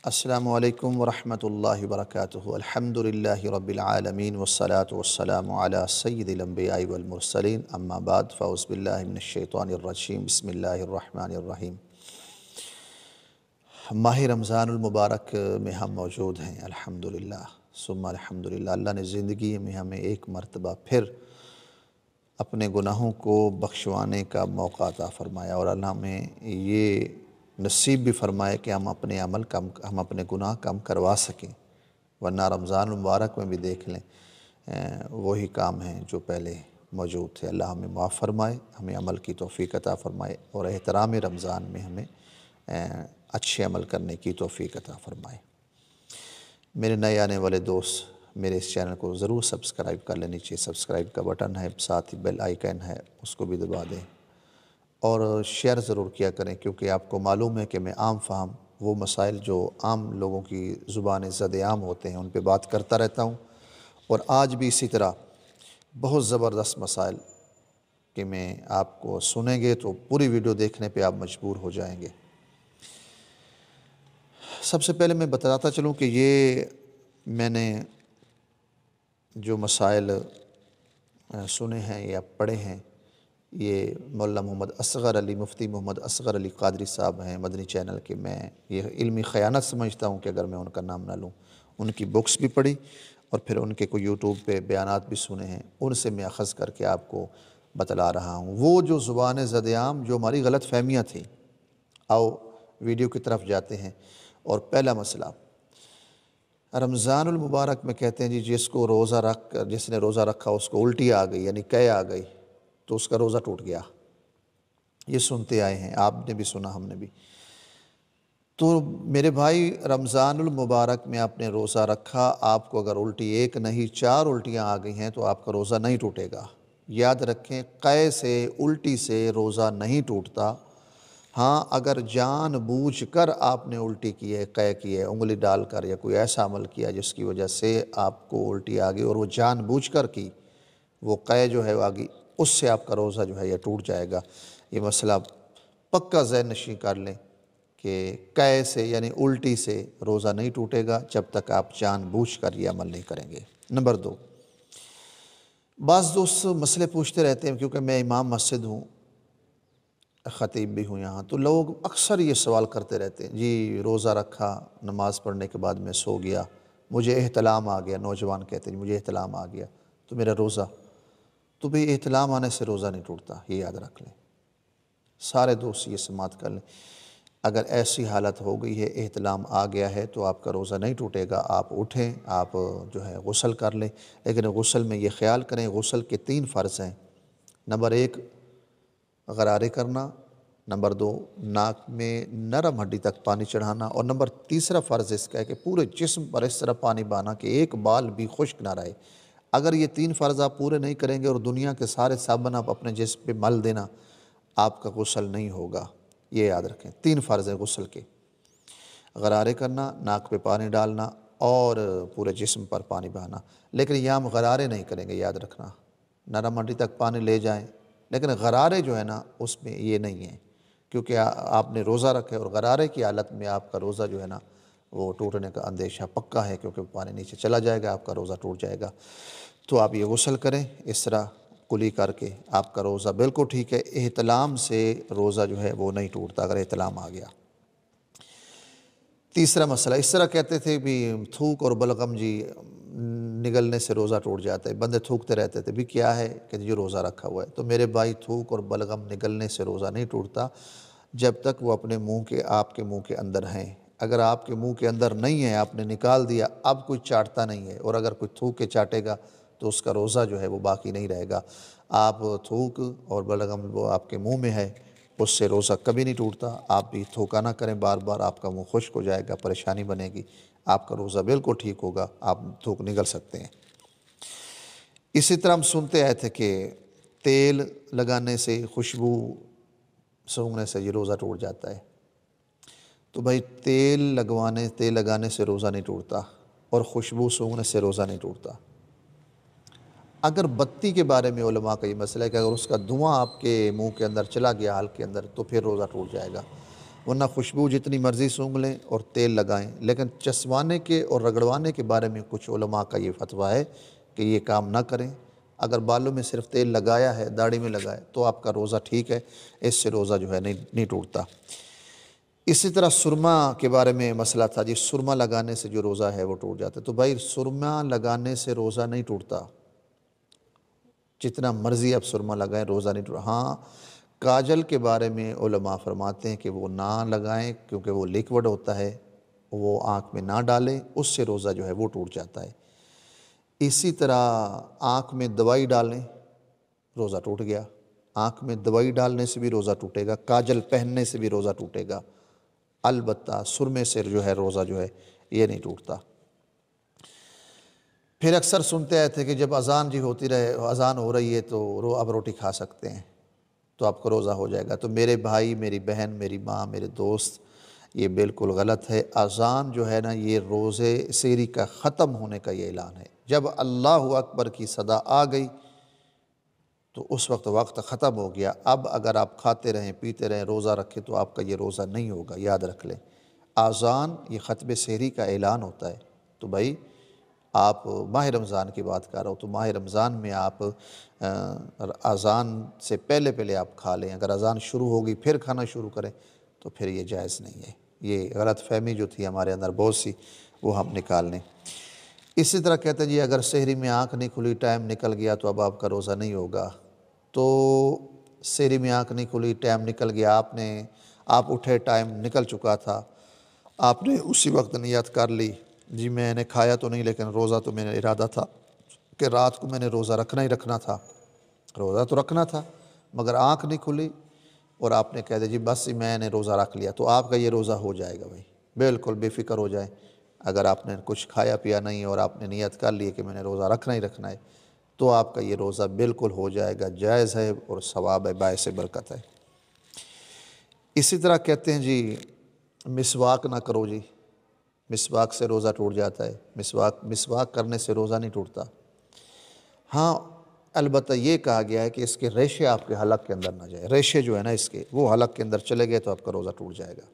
السلام علیکم ورحمۃ اللہ وبرکاتہ۔ الحمد للہ رب العالمین والصلاة والسلام علی سید الانبیاء والمرسلین، اما بعد فاعوذ باللہ من الشیطان الرجیم، بسم اللہ الرحمن الرحیم۔ ماہ رمضان المبارک میں ہم موجود ہیں الحمدللہ ثم الحمدللہ۔ اللہ نے زندگی میں ہمیں ایک مرتبہ پھر اپنے گناہوں کو بخشوانے کا موقع عطا فرمایا، اور اللہ ہمیں یہ نصیب بھی فرمائے کہ ہم اپنے گناہ کم کروا سکیں، ورنہ رمضان المبارک میں بھی دیکھ لیں وہی کام ہیں جو پہلے موجود تھے۔ اللہ ہمیں معاف فرمائے، ہمیں عمل کی توفیق عطا فرمائے، اور احترام رمضان میں ہمیں اچھے عمل کرنے کی توفیق عطا فرمائے۔ میرے نئے آنے والے دوست میرے اس چینل کو ضرور سبسکرائب کر لیں، نیچے سبسکرائب کا بٹن ہے، ساتھ ہی بیل آئیکن ہے، اس کو بھی دبا دیں، اور شیئر ضرور کیا کریں، کیونکہ آپ کو معلوم ہے کہ میں عام فہم وہ مسائل جو عام لوگوں کی زبان زد عام ہوتے ہیں ان پہ بات کرتا رہتا ہوں، اور آج بھی اسی طرح بہت زبردست مسائل کہ میں آپ کو سنیں گے تو پوری ویڈیو دیکھنے پہ آپ مجبور ہو جائیں گے۔ سب سے پہلے میں بتاتا چلوں کہ یہ میں نے جو مسائل سنے ہیں یا پڑھے ہیں، یہ مولانا محمد اصغر علی، مفتی محمد اصغر علی قادری صاحب ہیں مدنی چینل کے۔ میں یہ علمی خیانت سمجھتا ہوں کہ اگر میں ان کا نام نہ لوں۔ ان کی بکس بھی پڑھی اور پھر ان کے کوئی یوٹیوب پہ بیانات بھی سنے ہیں، ان سے میں اخذ کر کے آپ کو بتلا رہا ہوں۔ وہ جو زبان زد عام جو ہماری غلط فہمیاں تھیں، آؤ ویڈیو کی طرف جاتے ہیں۔ اور پہلا مسئلہ، رمضان المبارک میں کہتے ہیں جس نے روزہ رکھا اس کو الٹی آ گئی، یعنی قے آ گئی، تو اس کا روزہ ٹوٹ گیا۔ یہ سنتے آئے ہیں، آپ نے بھی سنا، ہم نے بھی۔ تو میرے بھائی، رمضان المبارک میں آپ نے روزہ رکھا، آپ کو اگر الٹی ایک نہیں 4 الٹیاں آ گئی ہیں تو آپ کا روزہ نہیں ٹوٹے گا۔ یاد رکھیں، قے سے، الٹی سے روزہ نہیں ٹوٹتا۔ ہاں، اگر جان بوجھ کر آپ نے الٹی کی ہے، قے کی ہے، انگلی ڈال کر، یا کوئی ایسا عمل کیا جس کی وجہ سے آپ کو الٹی آ گئی اور وہ جان بوجھ کر کی، وہ قے جو ہے وہ آگئی، اس سے آپ کا روزہ جو ہے یہ ٹوٹ جائے گا۔ یہ مسئلہ پکا ذہن نشین کر لیں کہ قے سے یعنی الٹی سے روزہ نہیں ٹوٹے گا جب تک آپ جان بوجھ کر یہ عمل نہیں کریں گے۔ نمبر 2، بعض دوست مسئلے پوچھتے رہتے ہیں، کیونکہ میں امام مسجد ہوں، خطیب بھی ہوں یہاں، تو لوگ اکثر یہ سوال کرتے رہتے ہیں، جی روزہ رکھا، نماز پڑھنے کے بعد میں سو گیا، مجھے احتلام آ گیا۔ نوجوان کہتے ہیں مجھے احتلام آ گیا تو میرا روزہ، تو بھئی احتلام آنے سے روزہ نہیں ٹوٹتا، یہ یاد رکھ لیں۔ سارے دوست یہ سماعت کر لیں، اگر ایسی حالت ہو گئی ہے، احتلام آ گیا ہے، تو آپ کا روزہ نہیں ٹوٹے گا۔ آپ اٹھیں، آپ جو ہے غسل کر لیں، لیکن غسل میں یہ خیال کریں، غسل کے 3 فرض ہیں۔ نمبر 1، غرارے کرنا، نمبر 2، ناک میں نرم ہڈی تک پانی چڑھانا، اور نمبر 3 فرض اس کا ہے کہ پورے جسم پر اس طرح پانی بہانا کہ ایک بال بھی خشک نہ رہے۔ اگر یہ 3 فرض آپ پورے نہیں کریں گے اور دنیا کے سارے صابن آپ اپنے جسم پہ مل دینا، آپ کا غسل نہیں ہوگا۔ یہ یاد رکھیں، 3 فرض ہیں غسل کے: غرارے کرنا، ناک پہ پانی ڈالنا، اور پورے جسم پر پانی بہانا۔ لیکن یہاں ہم غرارے نہیں کریں گے، یاد رکھنا، نرم ہڈی تک پانی لے جائیں، لیکن غرارے جو ہے نا اس میں یہ نہیں ہے، کیونکہ آپ نے روزہ رکھے اور غرارے کی حالت میں آپ کا روزہ جو ہے نا وہ ٹوٹنے کا اندیشہ پکا ہے، کیونکہ پانی نیچے چلا جائے گا، آپ کا روزہ ٹوٹ جائے گا۔ تو آپ یہ غسل کریں اس طرح کلی کر کے، آپ کا روزہ بالکل ٹھیک ہے۔ احتلام سے روزہ جو ہے وہ نہیں ٹوٹتا اگر احتلام آ گیا۔ تیسرا مسئلہ، اس طرح کہتے تھے بھی تھوک اور بلغم جی نگلنے سے روزہ ٹوٹ جاتا ہے، بندے تھوکتے رہتے تھے، بھی کیا ہے کہ جی روزہ رکھا ہوا ہے۔ تو میرے بھائی، تھوک اور بلغم نگلنے سے روزہ نہیں ٹوٹتا جب تک وہ اپنے منہ کے، آپ کے منہ کے اندر ہیں۔ اگر آپ کے منہ کے اندر نہیں ہے، آپ نے نکال دیا، اب کوئی چاٹتا نہیں ہے، اور اگر کوئی تھوک کے چاٹے گا تو اس کا روزہ جو ہے وہ باقی نہیں رہے گا۔ آپ تھوک اور بلغم وہ آپ کے منہ میں ہے، اس سے روزہ کبھی نہیں ٹوٹتا۔ آپ بھی تھوکا نہ کریں بار بار، آپ کا منہ خشک ہو جائے گا، پریشانی بنے گی، آپ کا روزہ بالکل ٹھیک ہوگا، آپ تھوک نگل سکتے ہیں۔ اسی طرح ہم سنتے آئے تھے کہ تیل لگانے سے، خوشبو سونگھنے سے یہ روزہ ٹوٹ جاتا ہے۔ تو بھائی، تیل لگانے سے روزہ نہیں ٹوٹتا، اور خوشبو سونگھنے سے روزہ نہیں ٹوٹتا۔ اگر بتی کے بارے میں علماء کا یہ مسئلہ ہے کہ اگر اس کا دھواں آپ کے منہ کے اندر چلا گیا، حلق کے اندر، تو پھر روزہ ٹوٹ جائے گا۔ ورنہ خوشبو جتنی مرضی سونگھ لیں اور تیل لگائیں، لیکن چسوانے کے اور رگڑوانے کے بارے میں کچھ علماء کا یہ فتویٰ ہے کہ یہ کام نہ کریں۔ اگر بالوں میں صرف تیل لگایا ہے، داڑھی میں لگایا تو آپ کا روزہ ٹھیک ہے، اس سے روزہ جو ہے نہیں ٹوٹتا۔ اسی طرح سرما کے بارے میں مسئلہ تھا جی، سرما لگانے سے جو روزہ ہے وہ ٹوٹ جاتا ہے، تو بھائی سرما لگانے سے روزہ نہیں ٹوٹتا، جتنا مرضی آپ سرما لگائیں روزہ نہیں ٹوٹتا۔ ہاں، کاجل کے بارے میں علماء فرماتے ہیں کہ وہ نہ لگائیں کیونکہ وہ لیکوڈ ہوتا ہے، وہ آنکھ میں نہ ڈالیں، اس سے روزہ جو ہے وہ ٹوٹ جاتا ہے۔ اسی طرح آنکھ میں دوائی ڈالیں، روزہ ٹوٹ گیا۔ آنکھ میں دوائی ڈالنے سے بھی روزہ ٹوٹے گا، کاجل پہننے سے بھی روزہ ٹوٹے گا، البتہ سرمے سے جو ہے روزہ جو ہے یہ نہیں ٹوٹتا۔ پھر اکثر سنتے آئے تھے کہ جب اذان جی ہوتی رہے، اذان ہو رہی ہے تو اب روٹی کھا سکتے ہیں تو آپ کو روزہ ہو جائے گا۔ تو میرے بھائی، میری بہن، میری ماں، میرے دوست، یہ بالکل غلط ہے۔ اذان جو ہے نا، یہ روزے سحری کا ختم ہونے کا یہ اعلان ہے۔ جب اللہ اکبر کی صدا آ گئی تو اس وقت ختم ہو گیا۔ اب اگر آپ کھاتے رہیں، پیتے رہیں، روزہ رکھیں تو آپ کا یہ روزہ نہیں ہوگا، یاد رکھ لیں۔ اذان یہ ختم سحری کا اعلان ہوتا ہے۔ تو بھائی آپ ماہ رمضان کی بات کر رہا ہو تو ماہ رمضان میں آپ اذان سے پہلے آپ کھا لیں۔ اگر اذان شروع ہوگی پھر کھانا شروع کریں تو پھر یہ جائز نہیں ہے۔ یہ غلط فہمی جو تھی ہمارے اندر بہت سی، وہ ہم نکال لیں۔ اسی طرح کہتے ہیں جی اگر سحری میں آنکھ نہیں کھلی، ٹائم نکل گیا تو اب آپ کا روزہ نہیں ہوگا۔ تو سحری میں آنکھ نہیں کھلی، ٹائم نکل گیا، آپ اٹھے، ٹائم نکل چکا تھا، آپ نے اسی وقت نیت کر لی جی میں نے کھایا تو نہیں لیکن روزہ تو میرا ارادہ تھا کہ رات کو میں نے روزہ رکھنا تھا، روزہ تو رکھنا تھا مگر آنکھ نہیں کھلی اور آپ نے کہہ دیا جی بس میں نے روزہ رکھ لیا، تو آپ کا یہ روزہ ہو جائے گا۔ بھائی بالکل بے فکر ہو جائیں، اگر آپ نے کچھ کھایا پیا نہیں اور آپ نے نیت کر لی کہ میں نے روزہ رکھنا ہے تو آپ کا یہ روزہ بالکل ہو جائے گا، جائز ہے اور ثواب ہے، باعث برکت ہے۔ اسی طرح کہتے ہیں جی مسواک نہ کرو جی، مسواک سے روزہ ٹوٹ جاتا ہے۔ مسواک کرنے سے روزہ نہیں ٹوٹتا۔ ہاں البتہ یہ کہا گیا ہے کہ اس کے ریشے آپ کے حلق کے اندر نہ جائے، ریشے جو ہے نا اس کے وہ حلق کے اندر چلے گئے تو آپ کا روزہ ٹوٹ جائے گا۔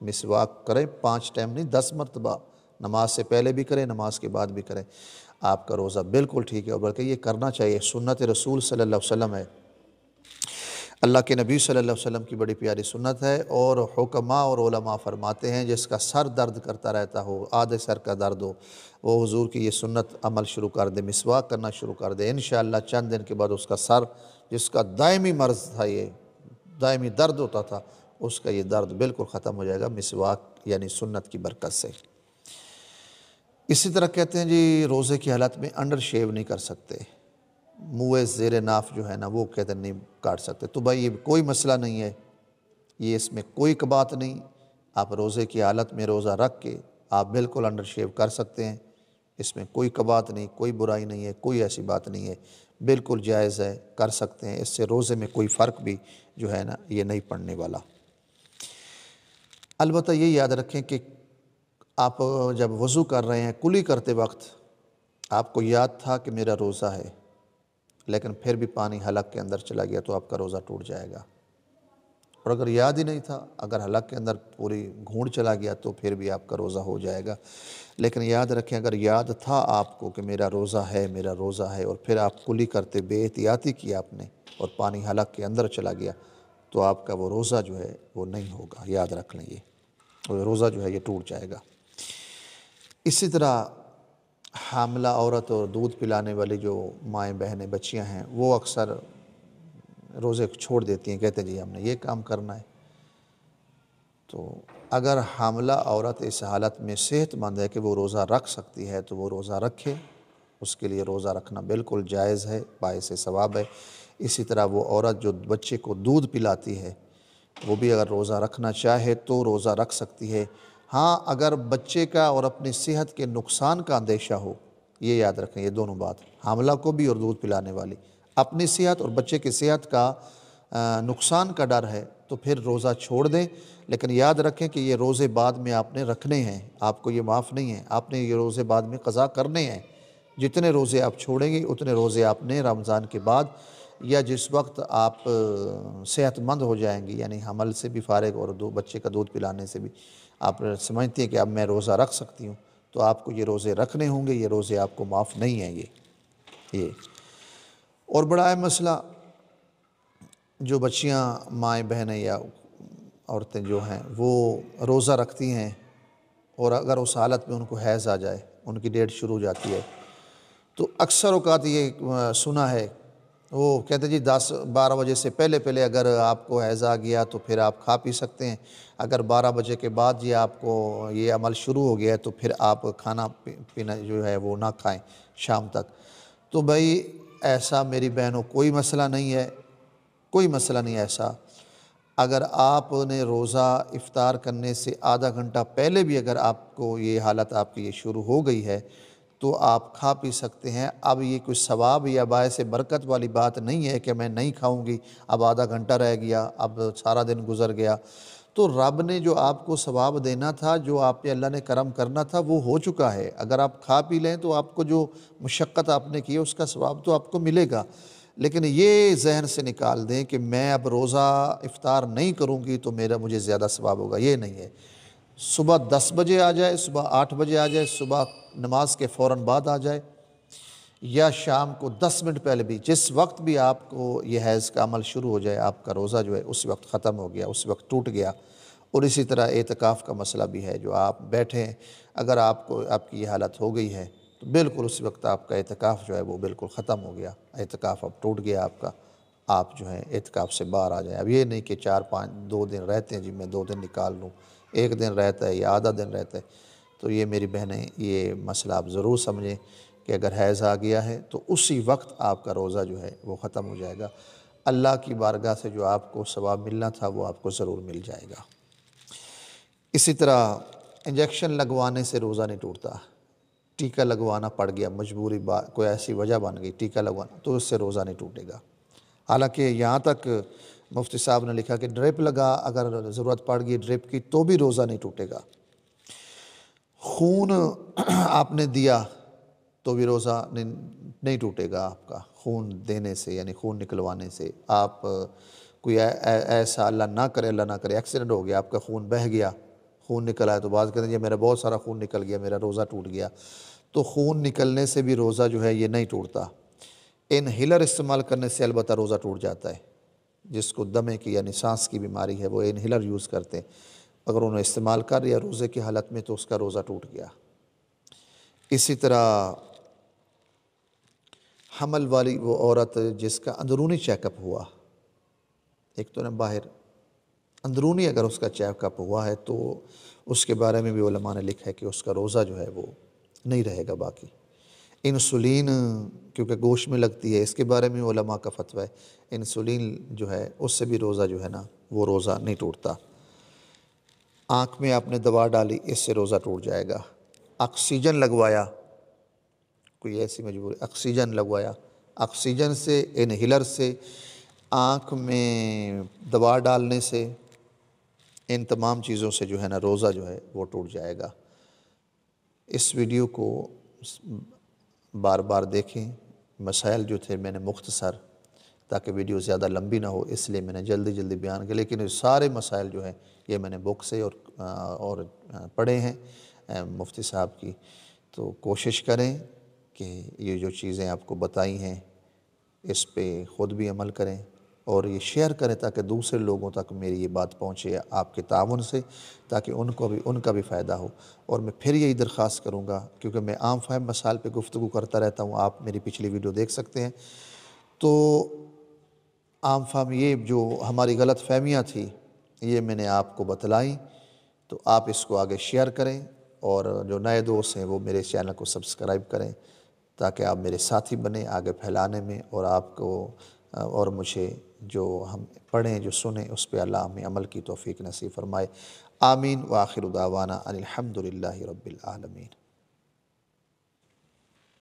مسواک کریں 5 ٹائم نہیں، 10 مرتبہ، نماز سے پہلے بھی کریں، نماز کے بعد بھی کریں، آپ کا روزہ بالکل ٹھیک ہے، اور بلکہ یہ کرنا چاہیے، سنت رسول صلی اللہ علیہ وسلم ہے، اللہ کے نبی صلی اللہ علیہ وسلم کی بڑی پیاری سنت ہے۔ اور حکماء اور علماء فرماتے ہیں جس کا سر درد کرتا رہتا ہو، آدھے سر کا درد ہو، وہ حضور کی یہ سنت عمل شروع کر دے، مسواک کرنا شروع کر دے، انشاءاللہ چند دن کے بعد اس کا سر، جس کا دائمی مرض تھا، یہ دائمی درد ہوتا تھا، اس کا یہ درد بالکل ختم ہو جائے گا، مسواک یعنی سنت کی برکت سے۔ اسی طرح کہتے ہیں جی روزے کی حالت میں انڈر شیو نہیں کر سکتے، منہ زیر ناف جو ہے نا وہ کہتے ہیں نہیں کاٹ سکتے، تو بھائی یہ کوئی مسئلہ نہیں ہے، یہ اس میں کوئی بات نہیں، آپ روزے کی حالت میں روزہ رکھ کے آپ بالکل انڈر شیو کر سکتے ہیں، اس میں کوئی بات نہیں، کوئی برائی نہیں ہے، کوئی ایسی بات نہیں ہے، بالکل جائز ہے، کر سکتے ہیں، اس سے روزے میں کوئی فرق بھی جو ہے نا یہ نہیں پڑنے والا۔ البتہ یہ یاد رکھیں کہ آپ جب وضو کر رہے ہیں، کلی کرتے وقت آپ کو یاد تھا کہ میرا روزہ ہے لیکن پھر بھی پانی حلق کے اندر چلا گیا تو آپ کا روزہ ٹوٹ جائے گا، اور اگر یاد ہی نہیں تھا، اگر حلق کے اندر پوری گھونٹ چلا گیا تو پھر بھی آپ کا روزہ ہو جائے گا۔ لیکن یاد رکھیں اگر یاد تھا آپ کو کہ میرا روزہ ہے اور پھر آپ کلی کرتے بے احتیاطی کیا آپ نے اور پانی حلق کے اندر چلا گیا تو آپ کا وہ روزہ جو ہے وہ نہیں ہوگا، یاد رکھ لیں، یہ وہ روزہ جو ہے یہ ٹوٹ جائے گا۔ اسی طرح حاملہ عورت اور دودھ پلانے والی جو مائیں بہنیں بچیاں ہیں وہ اکثر روزے چھوڑ دیتی ہیں، کہتے ہیں جی ہم نے یہ کام کرنا ہے۔ تو اگر حاملہ عورت اس حالت میں صحت مند ہے کہ وہ روزہ رکھ سکتی ہے تو وہ روزہ رکھے، اس کے لیے روزہ رکھنا بالکل جائز ہے، باعث ثواب ہے۔ اسی طرح وہ عورت جو بچے کو دودھ پلاتی ہے وہ بھی اگر روزہ رکھنا چاہے تو روزہ رکھ سکتی ہے۔ ہاں اگر بچے کا اور اپنی صحت کے نقصان کا اندیشہ ہو، یہ یاد رکھیں، یہ دونوں بات، حاملہ کو بھی اور دودھ پلانے والی، اپنی صحت اور بچے کی صحت کا نقصان کا ڈر ہے تو پھر روزہ چھوڑ دیں، لیکن یاد رکھیں کہ یہ روزے بعد میں آپ نے رکھنے ہیں، آپ کو یہ معاف نہیں ہے، آپ نے یہ روزے بعد میں قضا کرنے ہیں، جتنے روزے آپ چھوڑیں گے اتنے روزے آپ نے رمضان کے بعد یا جس وقت آپ صحت مند ہو جائیں گی، یعنی حمل سے بھی فارغ اور بچے کا دودھ پلانے سے بھی آپ سمجھتے ہیں کہ اب میں روزہ رکھ سکتی ہوں، تو آپ کو یہ روزے رکھنے ہوں گے، یہ روزے آپ کو معاف نہیں ہیں یہ اور بڑا اہم مسئلہ، جو بچیاں مائیں بہنیں یا عورتیں جو ہیں وہ روزہ رکھتی ہیں اور اگر اس حالت میں ان کو حیض آ جائے، ان کی ڈیٹ شروع ہو جاتی ہے، تو اکثر اوقات یہ سنا ہے، وہ کہتے ہیں جی 10-12 بجے سے پہلے اگر آپ کو حیض آ گیا تو پھر آپ کھا پی سکتے ہیں، اگر 12 بجے کے بعد یہ آپ کو یہ عمل شروع ہو گیا ہے تو پھر آپ کھانا پینا جو ہے وہ نہ کھائیں شام تک۔ تو بھائی ایسا میری بہنوں کوئی مسئلہ نہیں ہے، کوئی مسئلہ نہیں ایسا۔ اگر آپ نے روزہ افطار کرنے سے آدھا گھنٹہ پہلے بھی اگر آپ کو یہ حالت آپ کی یہ شروع ہو گئی ہے تو آپ کھا پی سکتے ہیں۔ اب یہ کوئی ثواب یا باعث برکت والی بات نہیں ہے کہ میں نہیں کھاؤں گی، اب آدھا گھنٹہ رہ گیا، اب سارا دن گزر گیا۔ تو رب نے جو آپ کو ثواب دینا تھا، جو آپ پہ اللہ نے کرم کرنا تھا، وہ ہو چکا ہے۔ اگر آپ کھا پی لیں تو آپ کو جو مشقت آپ نے کی ہے اس کا ثواب تو آپ کو ملے گا، لیکن یہ ذہن سے نکال دیں کہ میں اب روزہ افطار نہیں کروں گی تو مجھے زیادہ ثواب ہوگا، یہ نہیں ہے۔ صبح 10 بجے آ جائے، صبح 8 بجے آ جائے، صبح نماز کے فوراً بعد آ جائے، یا شام کو 10 منٹ پہلے بھی، جس وقت بھی آپ کو یہ حیض کا عمل شروع ہو جائے، آپ کا روزہ جو ہے اس وقت ختم ہو گیا، اس وقت ٹوٹ گیا۔ اور اسی طرح اعتکاف کا مسئلہ بھی ہے، جو آپ بیٹھے ہیں، اگر آپ کی یہ حالت ہو گئی ہے تو بالکل اس وقت آپ کا اعتکاف جو ہے وہ بالکل ختم ہو گیا، اعتکاف اب ٹوٹ گیا آپ کا، آپ جو ہے اعتکاف سے باہر آ جائیں۔ اب یہ نہیں کہ 4-5-2 دن رہتے ہیں جی میں 2 دن نکال لوں، 1 دن رہتا ہے یا آدھا دن رہتا ہے، تو یہ میری بہنیں یہ مسئلہ آپ ضرور سمجھیں کہ اگر حیض آ گیا ہے تو اسی وقت آپ کا روزہ جو ہے وہ ختم ہو جائے گا۔ اللہ کی بارگاہ سے جو آپ کو ثواب ملنا تھا وہ آپ کو ضرور مل جائے گا۔ اسی طرح انجیکشن لگوانے سے روزہ نہیں ٹوٹتا، ٹیکہ لگوانا پڑ گیا، مجبوری کوئی ایسی وجہ بن گئی ٹیکہ لگوانا، تو اس سے روزہ نہیں ٹوٹے گا۔ حالانکہ یہاں تک مفتی صاحب نے لکھا کہ ڈرپ لگا، اگر ضرورت پڑ گئی ڈرپ کی تو بھی روزہ نہیں ٹوٹے گا۔ خون آپ نے دیا تو بھی روزہ نہیں ٹوٹے گا آپ کا، خون دینے سے یعنی خون نکلوانے سے۔ آپ کوئی ایسا اللہ نہ کرے ایکسیڈنٹ ہو گیا، آپ کا خون بہہ گیا، خون نکل آیا، تو بعض کہتے ہیں یہ میرا بہت سارا خون نکل گیا، میرا روزہ ٹوٹ گیا، تو خون نکلنے سے بھی روزہ جو ہے یہ نہیں ٹوٹتا۔ انہیلر استعمال کرنے سے البتہ روزہ ٹوٹ جاتا ہے، جس کو دمے کی یعنی سانس کی بیماری ہے وہ انہیلر یوز کرتے ہیں، اگر انہوں نے استعمال کر لیا روزے کی حالت میں تو اس کا روزہ ٹوٹ گیا۔ اسی طرح حمل والی وہ عورت جس کا اندرونی چیک اپ ہوا، ایک تو نا باہر، اندرونی اگر اس کا چیک اپ ہوا ہے تو اس کے بارے میں بھی علماء نے لکھا ہے کہ اس کا روزہ جو ہے وہ نہیں رہے گا باقی۔ انسولین کیونکہ گوشت میں لگتی ہے، اس کے بارے میں علماء کا فتویٰ ہے، انسولین جو ہے اس سے بھی روزہ جو ہے نا وہ روزہ نہیں ٹوٹتا۔ آنکھ میں آپ نے دوا ڈالی، اس سے روزہ ٹوٹ جائے گا۔ آکسیجن لگوایا، کوئی ایسی مجبوری، آکسیجن لگوایا، آکسیجن سے، انہیلر سے، آنکھ میں دوا ڈالنے سے، ان تمام چیزوں سے جو ہے نا روزہ جو ہے وہ ٹوٹ جائے گا۔ اس ویڈیو کو بار بار دیکھیں، مسائل جو تھے میں نے مختصر، تاکہ ویڈیو زیادہ لمبی نہ ہو اس لیے میں نے جلدی بیان کیا، لیکن سارے مسائل جو ہیں یہ میں نے بک سے اور پڑھے ہیں مفتی صاحب کی، تو کوشش کریں کہ یہ جو چیزیں آپ کو بتائی ہیں اس پہ خود بھی عمل کریں اور یہ شیئر کریں تاکہ دوسرے لوگوں تک میری یہ بات پہنچے آپ کے تعاون سے، تاکہ ان کا بھی فائدہ ہو۔ اور میں پھر یہی درخواست کروں گا، کیونکہ میں عام فہم مسائل پہ گفتگو کرتا رہتا ہوں، آپ میری پچھلی ویڈیو دیکھ سکتے ہیں، تو عام فہم یہ جو ہماری غلط فہمیاں تھی یہ میں نے آپ کو بتلائیں، تو آپ اس کو آگے شیئر کریں، اور جو نئے دوست ہیں وہ میرے چینل کو سبسکرائب کریں تاکہ آپ میرے ساتھی بنیں آگے پھیلانے میں، اور آپ کو اور مجھے جو ہم پڑھیں جو سنیں اس پہ اللہ ہمیں عمل کی توفیق نصیب فرمائے۔ آمین۔ وآخر دعوانا ان الحمد للہ رب العالمین۔